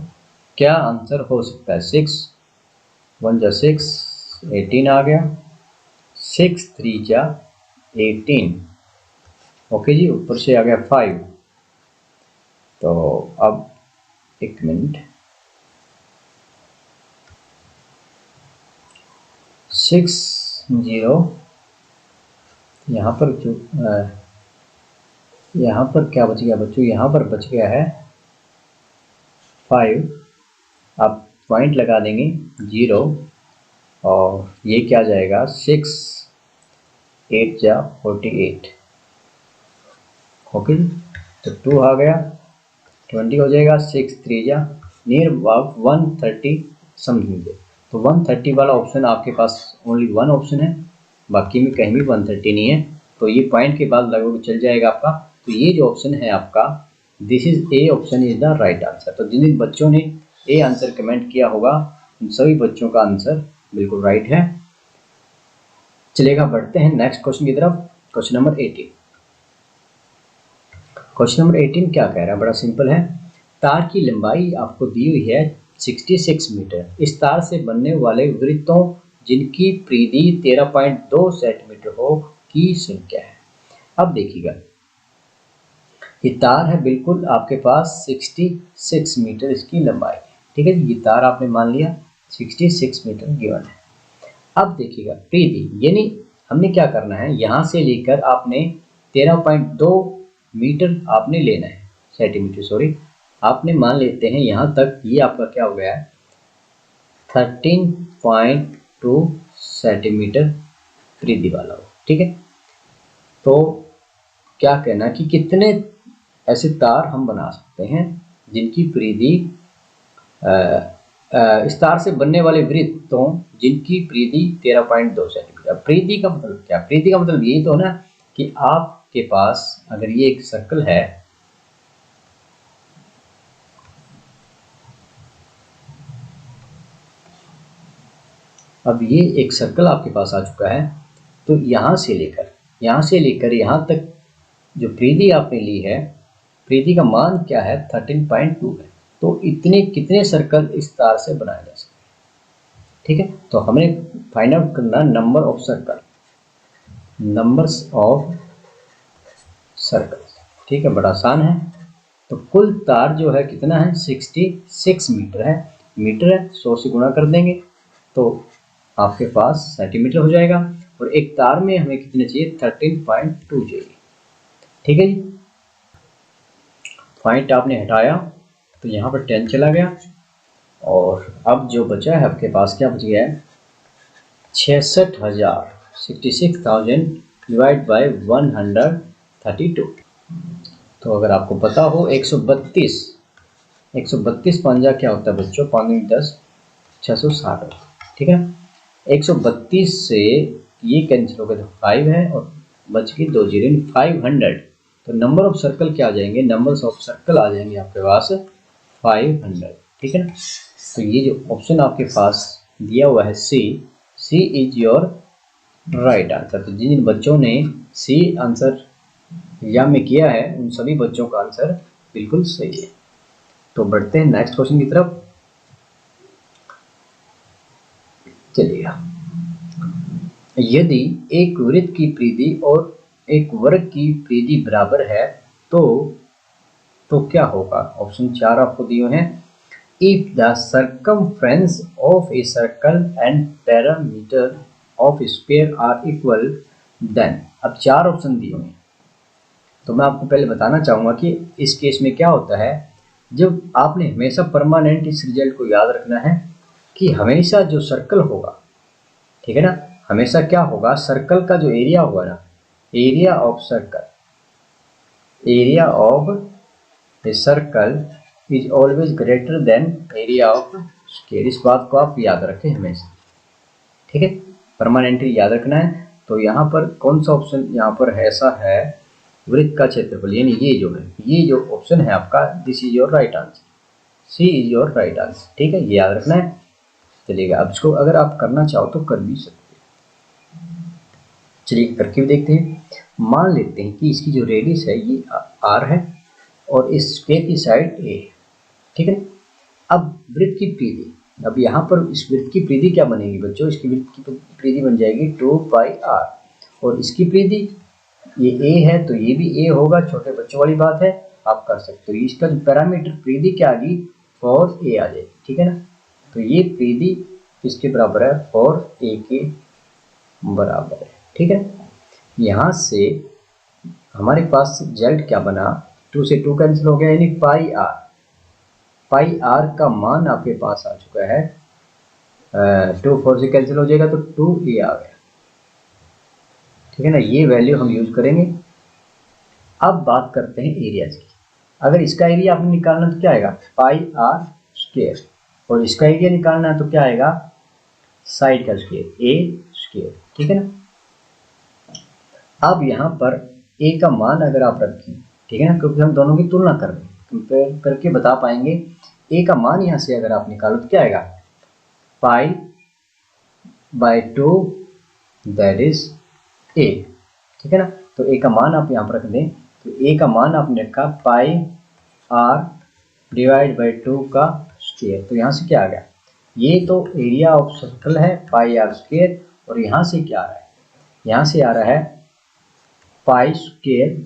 A: क्या आंसर हो सकता है। 6 1 जा 6 18 आ गया, 6 3 जा 18। ओके जी, ऊपर से आ गया 5। तो अब एक मिनट, 6 0 यहाँ पर जो यहाँ पर क्या बच गया बच्चों, यहाँ पर बच गया है 5। आप पॉइंट लगा देंगे 0 और ये क्या जाएगा 6 8 जा 48। ओके, तो 2 आ गया 20 हो जाएगा, 6 3 जा नियर अबाउट 130 समझेंगे। तो 130 वाला ऑप्शन आपके पास ओनली वन ऑप्शन है, बाकी में कहीं भी 130 नहीं है। तो ये पॉइंट के बाद लगभग चल जाएगा आपका। तो ये जो ऑप्शन है आपका, this is A option is the right answer. तो जिन बच्चों ने ए आंसर कमेंट किया होगा उन सभी बच्चों का आंसर बिल्कुल राइट है। चलेगा, बढ़ते हैं नेक्स्ट क्वेश्चन की तरफ। Question number 18। क्वेश्चन नंबर 18 क्या कह रहा है, बड़ा सिंपल है। तार की लंबाई आपको दी हुई है 66 मीटर। इस तार से बनने वाले वृत्तों जिनकी परिधि 13.2 सेंटीमीटर हो की संख्या है। अब देखिएगा, ये तार है बिल्कुल आपके पास 66 मीटर इसकी लंबाई है। ठीक है जी, ये तार आपने मान लिया 66 मीटर गिवन है। अब देखिएगा परिधि, यानी हमने क्या करना है, यहाँ से लेकर आपने 13.2 मीटर आपने लेना है, सेंटीमीटर सॉरी, आपने मान लेते हैं यहाँ तक। ये आपका क्या हो गया है 13.2 सेंटीमीटर परिधि वाला हो। ठीक है, तो क्या कहना कि कितने ऐसे तार हम बना सकते हैं जिनकी परिधि इस तार से बनने वाले वृत्तों जिनकी परिधि 13.2 सेंटीमीटर। परिधि का मतलब क्या, परिधि का मतलब यही तो ना कि आपके पास अगर ये एक सर्कल है, अब ये एक सर्कल आपके पास आ चुका है, तो यहाँ से लेकर यहाँ तक जो परिधि आपने ली है, परिधि का मान क्या है 13.2 है। तो इतने कितने सर्कल इस तार से बनाए जा सकते हैं। ठीक है, तो हमें फाइंड आउट करना number of circle, numbers of circle. ठीक है, बड़ा आसान है। तो कुल तार जो है कितना है 66 मीटर है, मीटर है 100 से गुणा कर देंगे तो आपके पास सेंटीमीटर हो जाएगा। और एक तार में हमें कितने चाहिए 13.2 चाहिए। ठीक है जी, पॉइंट आपने हटाया तो यहाँ पर 10 चला गया और अब जो बचा है आपके पास क्या बच गया है 66,000 66,000 डिवाइड बाय 132। तो अगर आपको पता हो 132 पंजा क्या होता है बच्चों, 5×10 660। ठीक है, 132 से ये कैंसिल हो गया तो 5 है और बच गई 2 जीरो 500। तो नंबर ऑफ सर्कल क्या आ जाएंगे, नंबर्स ऑफ सर्कल आ जाएंगे आपके पास 500। ठीक है ना, तो ये जो ऑप्शन आपके पास दिया हुआ है सी इज योर राइट आंसर। तो जिन बच्चों ने सी आंसर एग्जाम में किया है उन सभी बच्चों का आंसर बिल्कुल सही है। तो बढ़ते हैं नेक्स्ट क्वेश्चन की तरफ। चलिएगा, यदि एक वृत्त की परिधि और एक वर्ग की परिधि बराबर है तो क्या होगा। ऑप्शन 4 आपको दिए हैं। If the circumference of a circle and parameter of square are equal then. अब 4 ऑप्शन दिए हैं, तो मैं आपको पहले बताना चाहूँगा कि इस केस में क्या होता है। जब आपने हमेशा परमानेंट इस रिजल्ट को याद रखना है कि हमेशा जो सर्कल होगा, ठीक है ना, हमेशा क्या होगा सर्कल का जो एरिया होगा ना, area of circle, area of a circle is always greater than area of square. इस बात को आप याद रखें हमेशा। ठीक है, परमानेंटली याद रखना है। तो यहाँ पर कौन सा ऑप्शन यहाँ पर ऐसा है, वृत्त का क्षेत्रफल, यानी ये जो है, ये जो ऑप्शन है आपका, this is your right answer, C is your right answer. ठीक है, ये याद रखना है। चलिएगा, अब इसको अगर आप करना चाहो तो कर भी सकते हैं। चलिए करके भी देखते हैं। मान लेते हैं कि इसकी जो रेडियस है ये आर है और इस स्क्वायर की साइड ए है, ठीक है। अब वृत्त की परिधि, अब यहाँ पर इस वृत्त की परिधि क्या बनेगी बच्चों, इसकी वृत्त की परिधि बन जाएगी 2πr, और इसकी परिधि ये ए है तो ये भी ए होगा, छोटे बच्चों वाली बात है, आप कर सकते हो। इसका जो पैरामीटर परिधि क्या आ गई 4a आ जाएगी, ठीक है ना। तो ये परिधि किसके बराबर है, 4a के बराबर है, ठीक है। यहाँ से हमारे पास रिजल्ट क्या बना, 2 से 2 कैंसिल हो गया, यानी पाई आर का मान आपके पास आ चुका है, 2 4 से कैंसिल हो जाएगा तो 2a आ गया, ठीक है ना। ये वैल्यू हम यूज करेंगे। अब बात करते हैं एरिया की। अगर इसका एरिया आपने निकालना तो क्या आएगा, पाई आर स्क्वायर, और इसका एरिया निकालना है तो क्या आएगा, साइड का स्क्वायर ए स्क्वायर, ठीक है ना। अब यहाँ पर ए का मान अगर आप रखें, ठीक है ना, क्योंकि हम दोनों की तुलना कर रहे हैं, कंपेयर करके बता पाएंगे। ए का मान यहाँ से अगर आप निकालो तो क्या आएगा, pi by 2 that is a, ठीक है ना। तो ए का मान आप यहाँ पर रख दें, तो ए का मान आपने रखा पाई आर डिवाइड बाई 2 का स्क्वायर, तो यहाँ से क्या आ गया, ये तो एरिया ऑफ सर्कल है पाई आर स्क्वायर, और यहाँ से क्या आ रहा है, यहाँ से आ रहा है पाई स्क्वायर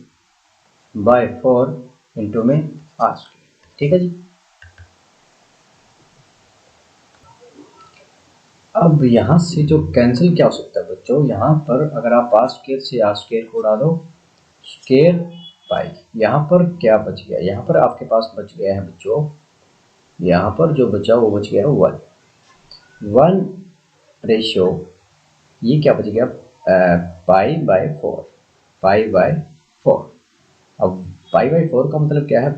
A: बाय 4 इंटू में आर स्क्वायर, ठीक है जी। अब यहाँ से जो कैंसिल क्या हो सकता है बच्चों, यहाँ पर अगर आप आर स्क्वायर से आर स्क्वायर को उड़ा दो, स्क्वायर पाई, यहाँ पर क्या बच गया, यहाँ पर आपके पास बच गया है बच्चों, यहाँ पर जो बचा वो बच गया 1 रेशियो, ये क्या बच गया, पाई बाय 4, पाई बाय 4। अब पाई बाय 4 का मतलब क्या है,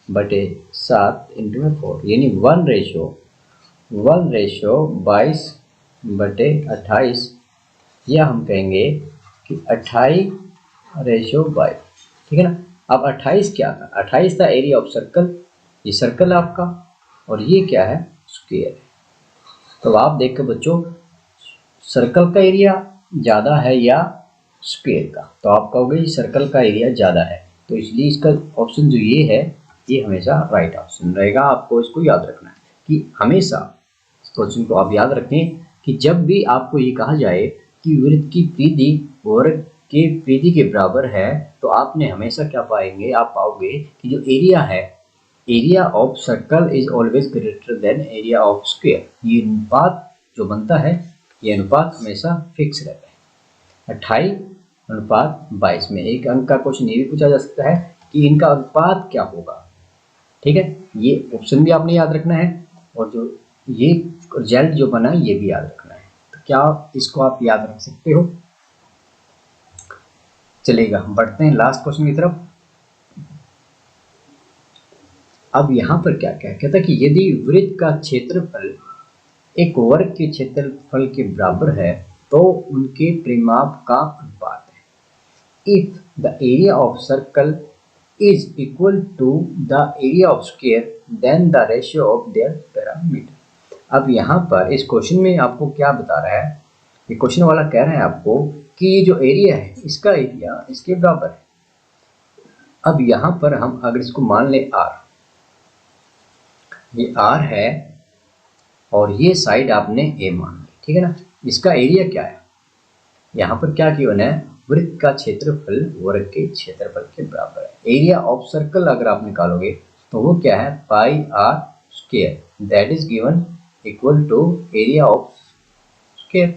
A: 22/7 इंटू में 4, यानी 1 रेशियो 22/28, या हम कहेंगे कि 28/22, ठीक है ना। अब 28 क्या था, 28 था एरिया ऑफ सर्कल, ये सर्कल आपका, और ये क्या है, स्क्वायर है। तो आप देखो बच्चों, सर्कल का एरिया ज़्यादा है या स्क्वायर का, तो आप कहोगे सर्कल का एरिया ज़्यादा है, तो इसलिए इसका ऑप्शन जो ये है ये हमेशा राइट ऑप्शन रहेगा। आपको इसको याद रखना है कि हमेशा इस क्वेश्चन को आप याद रखें कि जब भी आपको ये कहा जाए कि वृत्त की परिधि वर्ग के परिधि के बराबर है, तो आपने हमेशा क्या पाएंगे, आप पाओगे कि जो एरिया है, area of circle is always greater than area of square. ये अनुपात जो बनता है, ये अनुपात हमेशा फिक्स रहता है। 28/22 में एक अंक का क्वेश्चन ये भी पूछा जा सकता है कि इनका अनुपात क्या होगा, ठीक है। ये ऑप्शन भी आपने याद रखना है, और जो ये रिजल्ट जो बना ये भी याद रखना है। तो क्या इसको आप याद रख सकते हो, चलेगा। हम बढ़ते हैं लास्ट क्वेश्चन की तरफ। अब यहाँ पर क्या क्या कहता है कि यदि वृत्त का क्षेत्रफल एक वर्ग के क्षेत्रफल के बराबर है तो उनके परिमाप का अनुपात है। If the area of circle is equal to the area of square then the ratio of their parameter. अब यहाँ पर इस क्वेश्चन में आपको क्या बता रहा है, ये क्वेश्चन वाला कह रहा है आपको कि ये जो एरिया है इसका एरिया इसके बराबर है। अब यहाँ पर हम अगर इसको मान लें r, ये r है और ये साइड आपने a मान ली, ठीक है ना। इसका एरिया क्या है, यहाँ पर क्या गिवन है, वृत्त का क्षेत्रफल वर्ग के क्षेत्रफल के बराबर है। एरिया ऑफ सर्कल अगर आप निकालोगे तो वो क्या है, pi are square, that is given equal to area of square,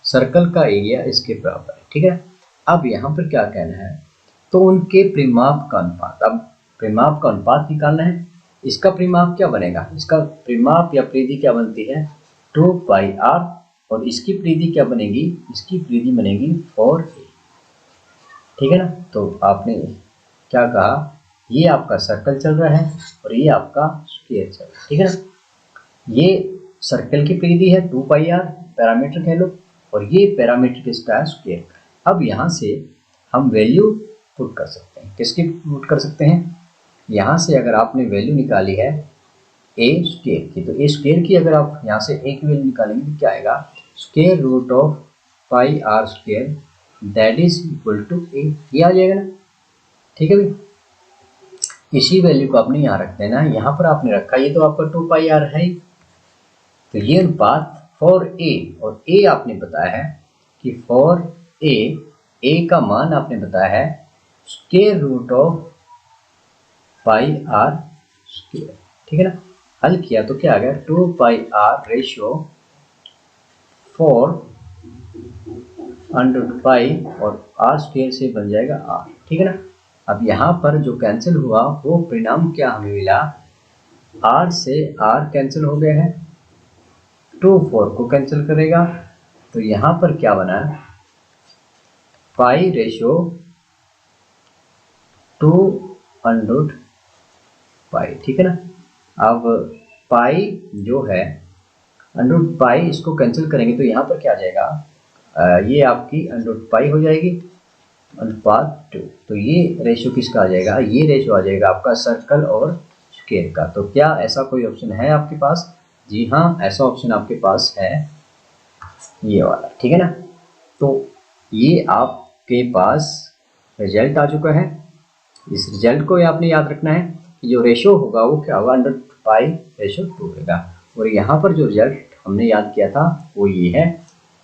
A: circle का एरिया इसके बराबर है, ठीक है। अब यहाँ पर क्या कहना है, तो उनके परिमाप का अनुपात, अब परिमाप का अनुपात निकालना है। इसका परिमाप क्या बनेगा, इसका परिमाप या परिधि क्या बनती है, 2πr, और इसकी परिधि क्या बनेगी, इसकी परिधि बनेगी 4a, ठीक है ना। तो आपने क्या कहा, ये आपका सर्कल चल रहा है और ये आपका स्क्वायर चल रहा है, ठीक है ना। ये सर्कल की परिधि है 2πr, पैरामीटर कह लो, और ये पैरामीटर किसका है, स्क्वायर का। अब यहाँ से हम वैल्यू पुट कर सकते हैं, किसकी पुट कर सकते हैं, यहाँ से अगर आपने वैल्यू निकाली है ए स्क्वायर की, तो ए स्क्वायर की अगर आप यहाँ से ए की वैल्यू निकालेंगे तो क्या आएगा, square root of pi are square that is equal to A, ये आ जाएगा ना, ठीक है भाई। इसी वैल्यू को आपने यहाँ रख देना है। यहाँ पर आपने रखा, ये तो आपका 2 पाई आर है। तो ये अनुपात फॉर ए, और ए आपने बताया है कि फॉर ए का मान आपने बताया है square root of pi are square, ठीक है ना। हल किया तो क्या आ गया, 2 पाई आर रेशियो फॉर अंडर पाई और आर स्क्वायर से बन जाएगा आर, ठीक है ना। अब यहाँ पर जो कैंसिल हुआ वो परिणाम क्या हमें मिला, आर से आर कैंसिल हो गया है, 2 4 को कैंसिल करेगा, तो यहाँ पर क्या बना, पाई रेशियो 2 अंडर पाई, ठीक है ना। अब पाई जो है अंडर पाई, इसको कैंसिल करेंगे तो यहाँ पर क्या आ जाएगा, ये आपकी अंडर पाई हो जाएगी अनुपात 2। तो ये रेशियो किसका आ जाएगा, ये रेशियो आ जाएगा आपका सर्कल और स्क्वायर का। तो क्या ऐसा कोई ऑप्शन है आपके पास, जी हाँ ऐसा ऑप्शन आपके पास है, ये वाला, ठीक है ना। तो ये आपके पास रिजल्ट आ चुका है। इस रिजल्ट को आपने याद रखना है कि जो रेशियो होगा वो क्या होगा, अंडर पाई रेशियो 2 होगा। और यहाँ पर जो रिजल्ट हमने याद किया था वो ये है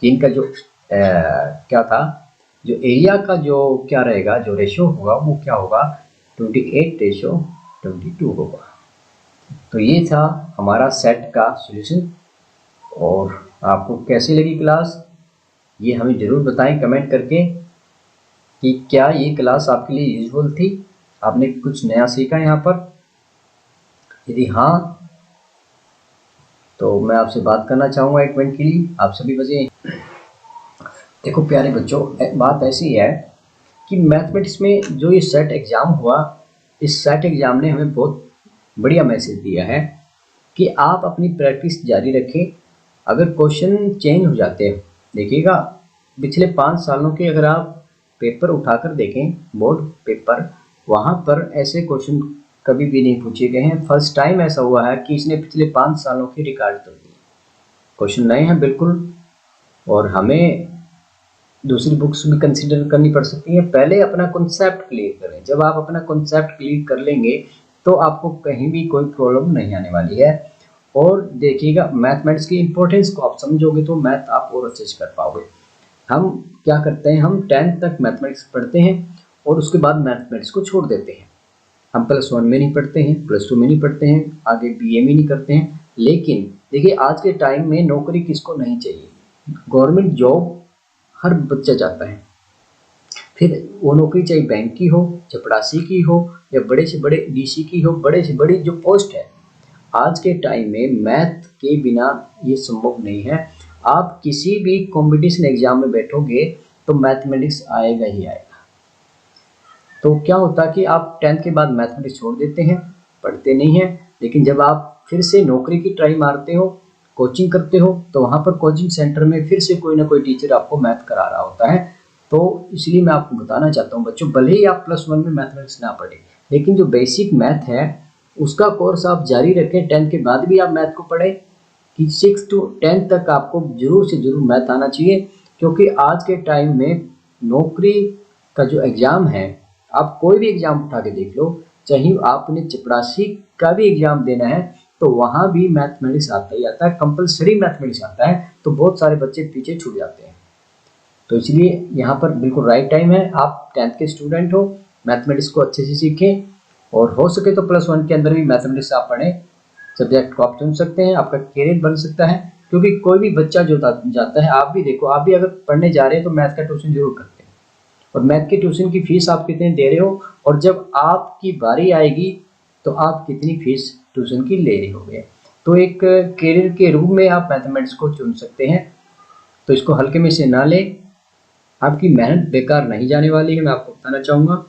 A: कि इनका जो क्या था, जो एरिया का जो क्या रहेगा, जो रेशियो होगा वो क्या होगा, 28:22 होगा। तो ये था हमारा सेट का सॉल्यूशन। और आपको कैसी लगी क्लास, ये हमें ज़रूर बताएं कमेंट करके कि क्या ये क्लास आपके लिए यूजफुल थी, आपने कुछ नया सीखा यहाँ पर। यदि हाँ तो मैं आपसे बात करना चाहूँगा 1 मिनट के लिए, आप सभी बचे। देखो प्यारे बच्चों, बात ऐसी है कि मैथमेटिक्स में जो ये सेट एग्ज़ाम हुआ, इस सेट एग्ज़ाम ने हमें बहुत बढ़िया मैसेज दिया है कि आप अपनी प्रैक्टिस जारी रखें। अगर क्वेश्चन चेंज हो जाते हैं, देखिएगा पिछले 5 सालों के अगर आप पेपर उठाकर देखें, बोर्ड पेपर, वहाँ पर ऐसे क्वेश्चन कभी भी नहीं पूछे गए हैं। फर्स्ट टाइम ऐसा हुआ है कि इसने पिछले 5 सालों के रिकॉर्ड तोड़ दिए। क्वेश्चन नए हैं बिल्कुल, और हमें दूसरी बुक्स भी कंसिडर करनी पड़ सकती हैं। पहले अपना कॉन्सेप्ट क्लियर करें, जब आप अपना कॉन्सेप्ट क्लियर कर लेंगे तो आपको कहीं भी कोई प्रॉब्लम नहीं आने वाली है। और देखिएगा मैथमेटिक्स की इंपॉर्टेंस को आप समझोगे तो मैथ आप और अच्छे से कर पाओगे। हम क्या करते हैं, हम 10th तक मैथमेटिक्स पढ़ते हैं और उसके बाद मैथमेटिक्स को छोड़ देते हैं। हम +1 में नहीं पढ़ते हैं, +2 में नहीं पढ़ते हैं, आगे BA में नहीं करते हैं। लेकिन देखिए आज के टाइम में नौकरी किसको नहीं चाहिए, गवर्नमेंट जॉब हर बच्चा चाहता है। फिर वो नौकरी चाहे बैंक की हो, चपरासी की हो, या बड़े से बड़े DC की हो, बड़े से बड़ी जो पोस्ट है, आज के टाइम में मैथ के बिना ये संभव नहीं है। आप किसी भी कंपटीशन एग्जाम में बैठोगे तो मैथमेटिक्स आएगा ही आएगा। तो क्या होता है कि आप 10th के बाद मैथमेटिक्स छोड़ देते हैं, पढ़ते नहीं हैं, लेकिन जब आप फिर से नौकरी की ट्राई मारते हो, कोचिंग करते हो, तो वहाँ पर कोचिंग सेंटर में फिर से कोई ना कोई टीचर आपको मैथ करा रहा होता है। तो इसलिए मैं आपको बताना चाहता हूँ बच्चों, भले ही आप +1 में मैथमेटिक्स ना पढ़े, लेकिन जो बेसिक मैथ है उसका कोर्स आप जारी रखें। 10th के बाद भी आप मैथ को पढ़ें कि 6 to 10 तक आपको जरूर से जरूर मैथ आना चाहिए। क्योंकि आज के टाइम में नौकरी का जो एग्ज़ाम है, आप कोई भी एग्ज़ाम उठा के देख लो, चाहे आपने चपरासी का भी एग्ज़ाम देना है तो वहाँ भी मैथमेटिक्स आता ही आता है, कंपलसरी मैथमेटिक्स आता है। तो बहुत सारे बच्चे पीछे छूट जाते हैं। तो इसलिए यहाँ पर बिल्कुल राइट टाइम है, आप 10th के स्टूडेंट हो, मैथमेटिक्स को अच्छे से सीखें, और हो सके तो +1 के अंदर भी मैथमेटिक्स आप पढ़ें। सब्जेक्ट को आप चुन सकते हैं, आपका करियर बन सकता है। क्योंकि कोई भी बच्चा जो जाता है, आप भी देखो, आप भी अगर पढ़ने जा रहे हैं तो मैथ का ट्यूशन जरूर करते हैं। और मैथ के ट्यूशन की फीस आप कितने दे रहे हो, और जब आपकी बारी आएगी तो आप कितनी फीस ट्यूशन की ले रहे होगे। तो एक करियर के रूप में आप मैथमेटिक्स को चुन सकते हैं। तो इसको हल्के में से ना लें, आपकी मेहनत बेकार नहीं जाने वाली है। मैं आपको बताना चाहूँगा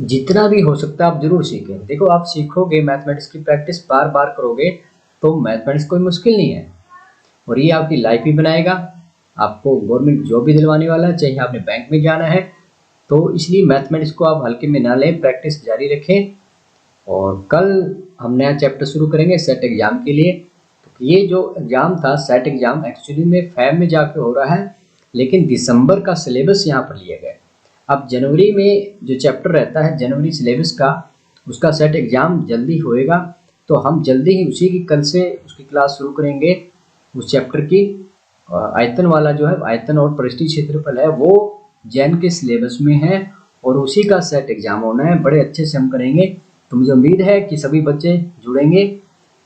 A: जितना भी हो सकता है आप जरूर सीखें। देखो आप सीखोगे, मैथमेटिक्स की प्रैक्टिस बार बार करोगे तो मैथमेटिक्स कोई मुश्किल नहीं है, और ये आपकी लाइफ भी बनाएगा, आपको गवर्नमेंट जॉब भी दिलवाने वाला है, चाहे आपने बैंक में जाना है। तो इसलिए मैथमेटिक्स को आप हल्के में ना लें, प्रैक्टिस जारी रखें। और कल हम नया चैप्टर शुरू करेंगे सेट एग्ज़ाम के लिए। तो ये जो एग्ज़ाम था सेट एग्ज़ाम एक्चुअली में फैब में जाके हो रहा है, लेकिन दिसंबर का सिलेबस यहाँ पर लिया गया। अब जनवरी में जो चैप्टर रहता है जनवरी सिलेबस का, उसका सेट एग्ज़ाम जल्दी होएगा, तो हम जल्दी ही उसी की कल से उसकी क्लास शुरू करेंगे। उस चैप्टर की आयतन वाला जो है, आयतन और पृष्ठीय क्षेत्रफल है, वो जैन के सिलेबस में है और उसी का सेट एग्ज़ाम होना है। बड़े अच्छे से हम करेंगे, तो मुझे उम्मीद है कि सभी बच्चे जुड़ेंगे।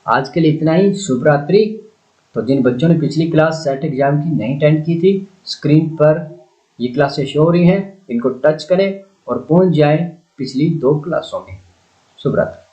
A: आज के लिए इतना ही, शुभ रात्रि। तो जिन बच्चों ने पिछली क्लास सेट एग्ज़ाम की नहीं अटेंड की थी, स्क्रीन पर ये क्लासेस शो हो रही हैं, इनको टच करें और पहुंच जाएं पिछली 2 क्लासों में। शुभ रात्रि।